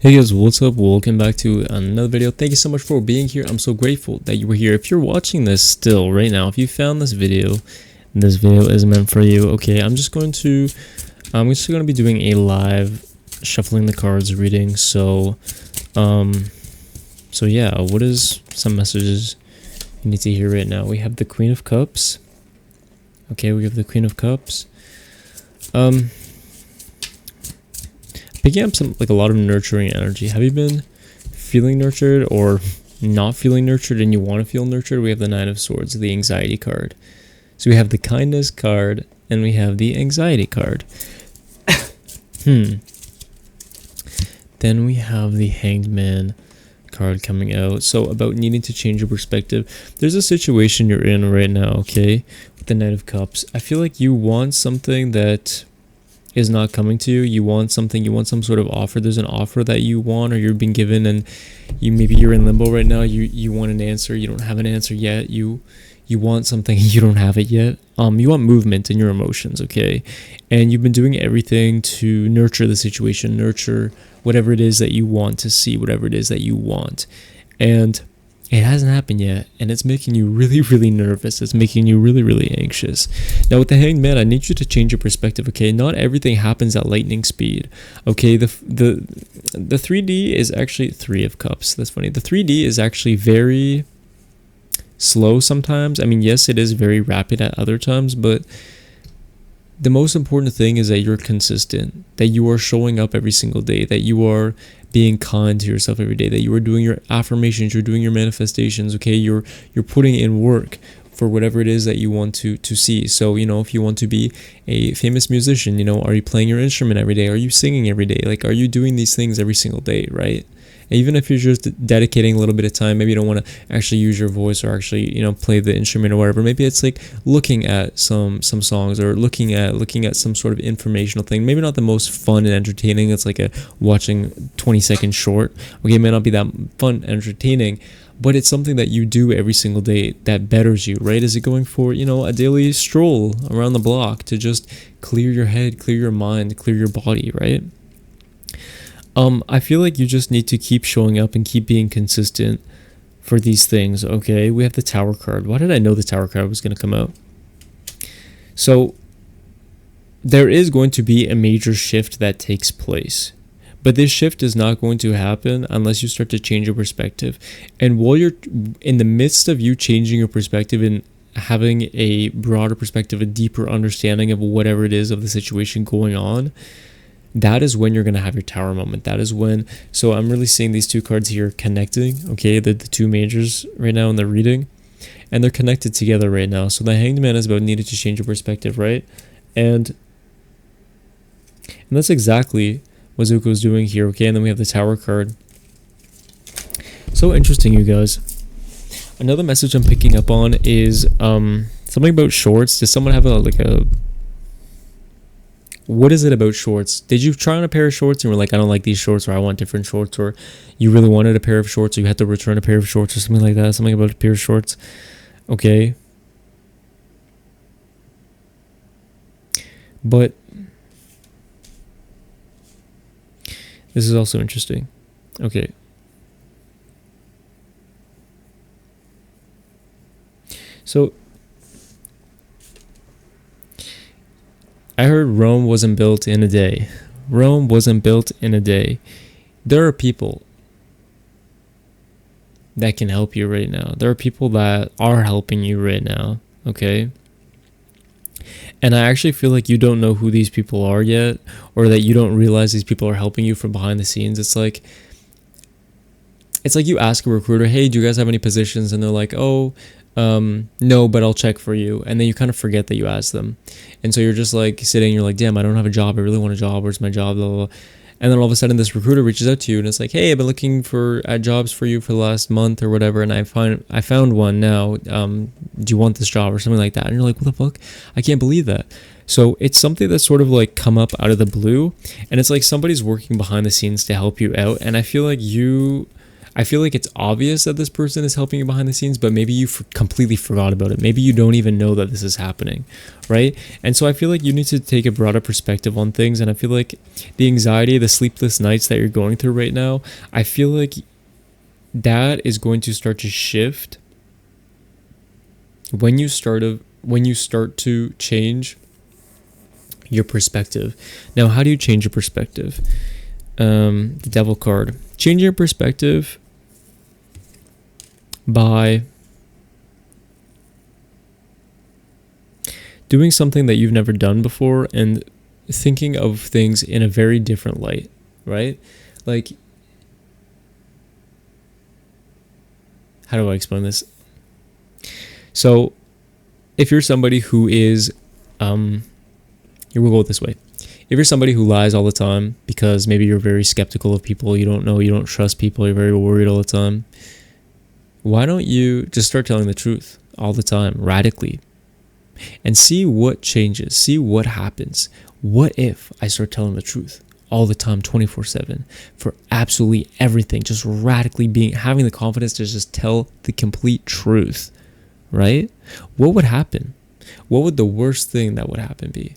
Hey guys, what's up? Welcome back to another video. Thank you so much for being here. I'm so grateful that you were here. If you're watching this still right now, if you found this video is meant for you. Okay, I'm just going to be doing a live shuffling the cards reading. So yeah, what is some messages you need to hear right now? We have the Queen of Cups. Okay, we have the Queen of Cups. Picking up a lot of nurturing energy. Have you been feeling nurtured or not feeling nurtured and you want to feel nurtured? We have the Nine of Swords, the anxiety card. So we have the kindness card and we have the anxiety card. Then we have the Hanged Man card coming out. So about needing to change your perspective. There's a situation you're in right now, okay? With the Knight of Cups. I feel like you want something that is not coming to you. You want some sort of offer. There's an offer that you want or you're being given, and you're in limbo right now. You want an answer, you don't have an answer yet. You want something, you don't have it yet. You want movement in your emotions, okay? And you've been doing everything to nurture the situation, nurture whatever it is that you want to see, whatever it is that you want. And it hasn't happened yet, and it's making you really, really nervous. It's making you really, really anxious. Now, with the Hanged Man, I need you to change your perspective, okay? Not everything happens at lightning speed, okay? The 3D is actually Three of Cups. That's funny. The 3D is actually very slow sometimes. I mean, yes, it is very rapid at other times, but the most important thing is that you're consistent, that you are showing up every single day, that you are being kind to yourself every day, that you are doing your affirmations, you're doing your manifestations, okay? You're putting in work for whatever it is that you want to see. So, if you want to be a famous musician, are you playing your instrument every day? Are you singing every day? Like, are you doing these things every single day, right? And even if you're just dedicating a little bit of time, maybe you don't want to actually use your voice or actually, play the instrument or whatever. Maybe it's like looking at some songs or looking at some sort of informational thing. Maybe not the most fun and entertaining. It's like watching 20-second short. Okay, it may not be that fun and entertaining, but it's something that you do every single day that betters you, right? Is it going for, a daily stroll around the block to just clear your head, clear your mind, clear your body, right? I feel like you just need to keep showing up and keep being consistent for these things, okay? We have the Tower card. Why did I know the Tower card was going to come out? So, there is going to be a major shift that takes place. But this shift is not going to happen unless you start to change your perspective. And while you're in the midst of you changing your perspective and having a broader perspective, a deeper understanding of whatever it is of the situation going on, that is when you're going to have your Tower moment. That is when, so I'm really seeing these two cards here connecting, okay? They're the two majors right now in the reading, and they're connected together right now. So the Hanged Man is about needing to change your perspective, right? And that's exactly what Zuko is doing here, okay? And then we have the Tower card. So interesting, you guys. Another message I'm picking up on is something about shorts. Does someone have what is it about shorts? Did you try on a pair of shorts and were like, I don't like these shorts, or I want different shorts, or you really wanted a pair of shorts, or you had to return a pair of shorts, or something like that? Something about a pair of shorts. Okay. But this is also interesting. Okay. So I heard Rome wasn't built in a day. Rome wasn't built in a day. There are people that can help you right now. There are people that are helping you right now, okay? And I actually feel like you don't know who these people are yet, or that you don't realize these people are helping you from behind the scenes. It's like you ask a recruiter, hey, do you guys have any positions? And they're like, oh, no, but I'll check for you. And then you kind of forget that you asked them. And so you're just like sitting, you're like, damn, I don't have a job. I really want a job. Where's my job? Blah, blah, blah. And then all of a sudden this recruiter reaches out to you and it's like, hey, I've been looking at jobs for you for the last month or whatever. And I found one now. Do you want this job or something like that? And you're like, what the fuck? I can't believe that. So it's something that's sort of like come up out of the blue. And it's like somebody's working behind the scenes to help you out. And I feel like I feel like it's obvious that this person is helping you behind the scenes, but maybe you completely forgot about it. Maybe you don't even know that this is happening, right? And so I feel like you need to take a broader perspective on things. And I feel like the anxiety, the sleepless nights that you're going through right now, I feel like that is going to start to shift when you start to change your perspective. Now, how do you change your perspective? The Devil card. Change your perspective by doing something that you've never done before and thinking of things in a very different light, right? Like, how do I explain this? So, if you're somebody who is, here we'll go this way. If you're somebody who lies all the time because maybe you're very skeptical of people, you don't know, you don't trust people, you're very worried all the time, why don't you just start telling the truth all the time, radically, and see what changes, see what happens. What if I start telling the truth all the time, 24/7, for absolutely everything, just radically having the confidence to just tell the complete truth, right? What would happen? What would the worst thing that would happen be?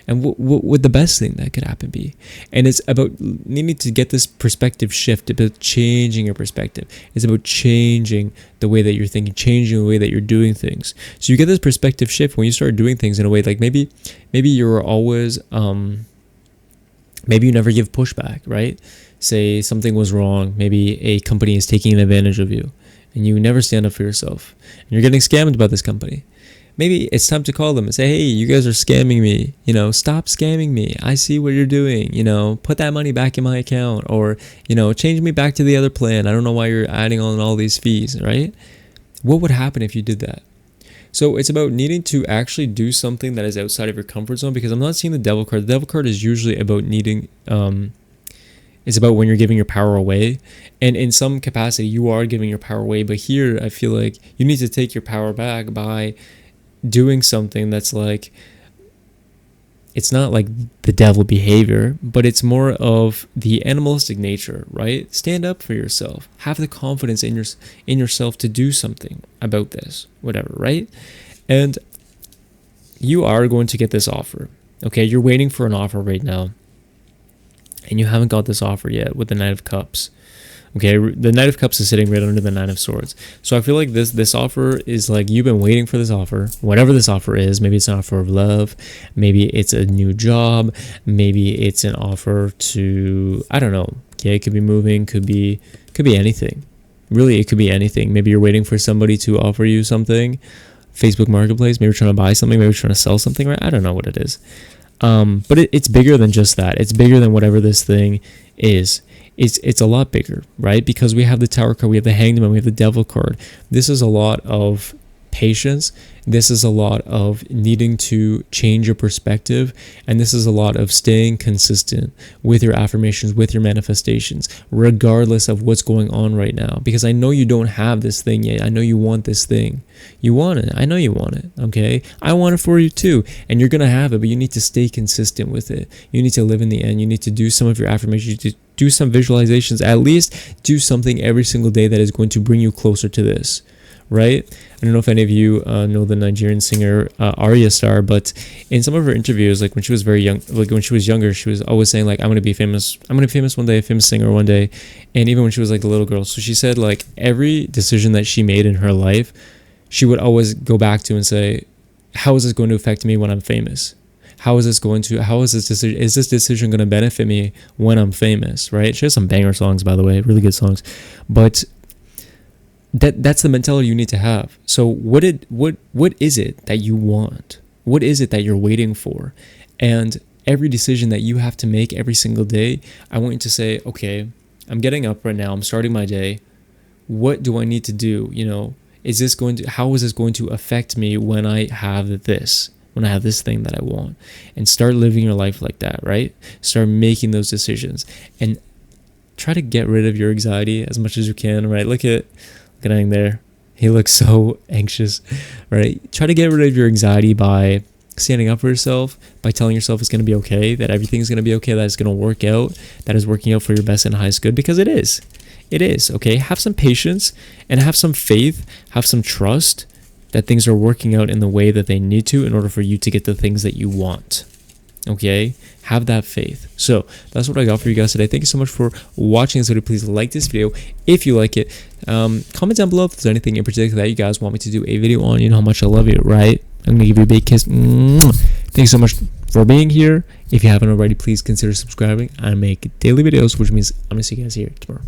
And what would the best thing that could happen be? And it's about needing to get this perspective shift, about changing your perspective. It's about changing the way that you're thinking, changing the way that you're doing things. So you get this perspective shift when you start doing things in a way like maybe you're always, maybe you never give pushback, right? Say something was wrong. Maybe a company is taking advantage of you and you never stand up for yourself. And you're getting scammed by this company. Maybe it's time to call them and say, hey, you guys are scamming me. Stop scamming me. I see what you're doing. Put that money back in my account, or, change me back to the other plan. I don't know why you're adding on all these fees, right? What would happen if you did that? So it's about needing to actually do something that is outside of your comfort zone, because I'm not seeing the Devil card. The Devil card is usually about needing, it's about when you're giving your power away. And in some capacity, you are giving your power away. But here, I feel like you need to take your power back by doing something that's like, it's not like the devil behavior, but it's more of the animalistic nature, right? Stand up for yourself. Have the confidence in yourself to do something about this, whatever, right? And you are going to get this offer. Okay, you're waiting for an offer right now, and you haven't got this offer yet with the Knight of Cups. Okay, the Knight of Cups is sitting right under the Nine of Swords. So I feel like this offer is like, you've been waiting for this offer, whatever this offer is. Maybe it's an offer of love. Maybe it's a new job. Maybe it's an offer to, I don't know. Okay, it could be moving, could be anything. Really, it could be anything. Maybe you're waiting for somebody to offer you something. Facebook Marketplace, maybe you're trying to buy something, maybe you're trying to sell something, right? I don't know what it is. But it's bigger than just that. It's bigger than whatever this thing is. It's a lot bigger, right? Because we have the Tower card, we have the Hanged Man, we have the Devil card. This is a lot of patience. This is a lot of needing to change your perspective. And this is a lot of staying consistent with your affirmations, with your manifestations, regardless of what's going on right now. Because I know you don't have this thing yet. I know you want this thing. You want it. I know you want it. Okay. I want it for you too. And you're going to have it, but you need to stay consistent with it. You need to live in the end. You need to do some of your affirmations. You need to do some visualizations. At least do something every single day that is going to bring you closer to this. Right? I don't know if any of you know the Nigerian singer Arya Star, but in some of her interviews, like when she was very young, like when she was younger, she was always saying like, I'm going to be famous one day, a famous singer one day. And even when she was like a little girl, so she said like every decision that she made in her life, she would always go back to and say, how is this going to affect me when I'm famous? Is this decision going to benefit me when I'm famous? Right? She has some banger songs, by the way, really good songs, but that's the mentality you need to have. So what is it that you want? What is it that you're waiting for? And every decision that you have to make every single day, I want you to say, okay, I'm getting up right now. I'm starting my day. What do I need to do? How is this going to affect me when I have this thing that I want? And start living your life like that, right? Start making those decisions and try to get rid of your anxiety as much as you can, right? Look at him there. He looks so anxious, right? Try to get rid of your anxiety by standing up for yourself, by telling yourself it's going to be okay, that everything's going to be okay, that it's going to work out, that is working out for your best and highest good, because it is. It is, okay? Have some patience and have some faith, have some trust that things are working out in the way that they need to in order for you to get the things that you want. Okay? Have that faith. So that's what I got for you guys today. Thank you so much for watching this video. Please like this video if you like it. Comment down below if there's anything in particular that you guys want me to do a video on. You know how much I love you, right? I'm gonna give you a big kiss. Thank you so much for being here. If you haven't already, please consider subscribing. I make daily videos, which means I'm gonna see you guys here tomorrow.